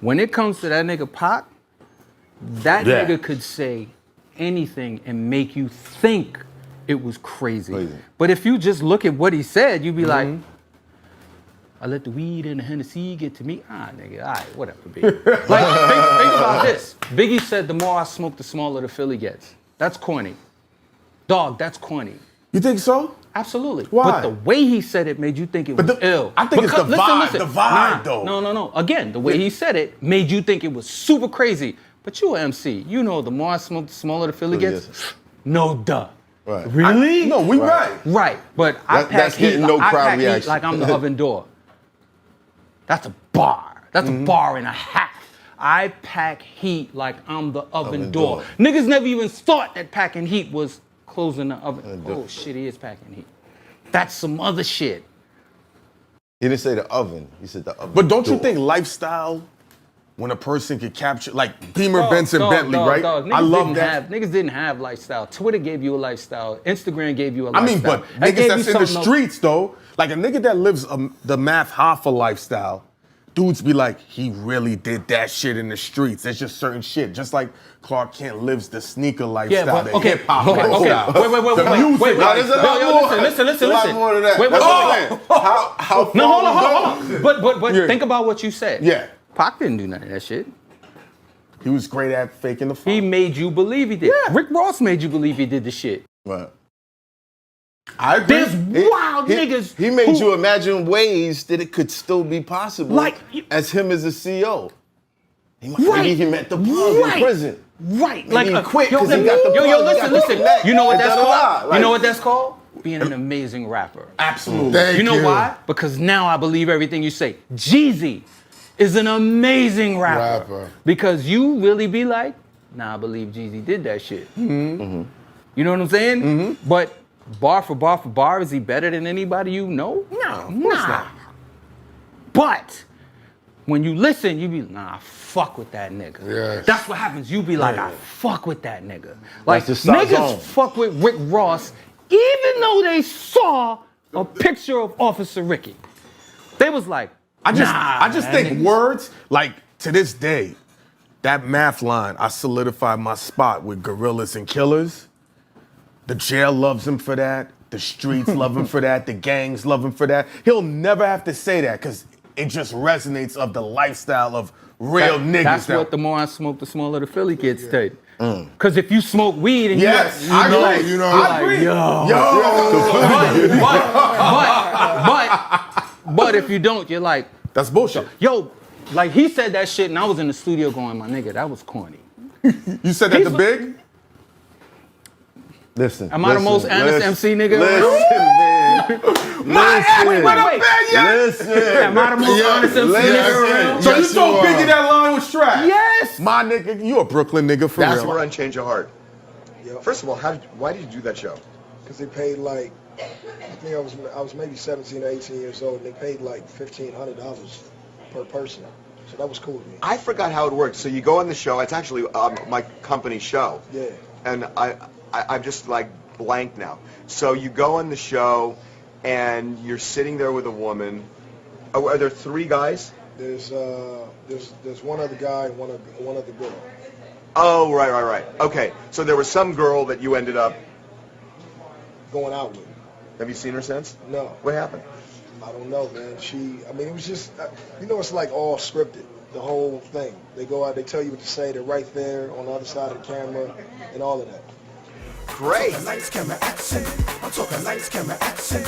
when it comes to that nigga Pac, that nigga could say anything and make you think it was crazy. But if you just look at what he said, you'd be like, I let the weed and the Hennessy get to me. Ah, nigga, all right, whatever, B. Like, think about this. Biggie said, the more I smoke, the smaller the Philly gets. That's corny. Dog, that's corny. You think so? Absolutely. Why? But the way he said it made you think it was ill. I think it's the vibe. The vibe, though. No. Again, the way he said it made you think it was super crazy. But you an MC. You know, the more I smoke, the smaller the Philly gets. No duh. Right. Really? No, we right. Right. But I pack heat, no I crowd pack heat reaction. like I'm the oven door. That's a bar. That's a bar and a half. I pack heat like I'm the oven door. Niggas never even thought that packing heat was closing the oven. Oh shit, he is packing heat. That's some other shit. He didn't say the oven. He said the oven. But don't you think lifestyle, when a person could capture, like Beamer, Benson, Bentley, right? I love that. Niggas didn't have lifestyle. Twitter gave you a lifestyle. Instagram gave you a lifestyle. I mean, but niggas that's in the streets, though, like a nigga that lives the Math Hoffa lifestyle, dudes be like, he really did that shit in the streets. There's just certain shit. Just like Clark Kent lives the sneaker lifestyle, the hip-hop lifestyle. Wait. There's a lot more. Listen. A lot more to that. Wait. How far Hold on. But think about what you said. Yeah. Pac didn't do none of that shit. He was great at faking the fun. He made you believe he did. Yeah. Rick Ross made you believe he did the shit. Right. I agree. There's wild niggas. He made you imagine ways that it could still be possible. Like as him as a CEO. Maybe he met the plug in prison. Right. Maybe he quit because he got the plug. Listen. You know what that's called? You know what that's called? Being an amazing rapper. Absolutely. Thank you know why? Because now I believe everything you say. Jeezy is an amazing rapper. Because you really be like, nah, I believe Jeezy did that shit. You know what I'm saying? But bar for bar, is he better than anybody you know? No, of course not. But when you listen, you be nah, I fuck with that nigga. Yes. That's what happens. You be like, I fuck with that nigga. Like niggas fuck with Rick Ross, even though they saw a picture of Officer Ricky. They was like, I just think words, like to this day, that Math line, I solidified my spot with gorillas and killers. The jail loves him for that. The streets love him for that. The gangs love him for that. He'll never have to say that because it just resonates of the lifestyle of real niggas. That's what the more I smoke, the smaller the Philly kids take. Because if you smoke weed and I agree. But if you don't, you're like, that's bullshit. Yo, like he said that shit and I was in the studio going, my nigga, that was corny. You said that to Big? Listen. Am I the most honest MC nigga? Listen, man. Listen. Am I the most honest MC nigga? So you told Biggie that line was trash? Yes. My nigga, you a Brooklyn nigga for real. That's where Unchained Your Heart. First of all, why did you do that show? Because they paid like, I think I was maybe 17 or 18 years old, and they paid like $1,500 per person. So that was cool to me. I forgot how it worked. So you go on the show. It's actually my company show. Yeah. And I'm just like blank now. So you go on the show, and you're sitting there with a woman. Are there three guys? There's one other guy and one other girl. Oh, right. Okay. So there was some girl that you ended up going out with. Have you seen her since? No. What happened? I don't know, man. It was just, it's like all scripted, the whole thing. They go out, they tell you what to say, they're right there on the other side of the camera and all of that. Great. Lights, camera, action. I'm talking lights, camera, action.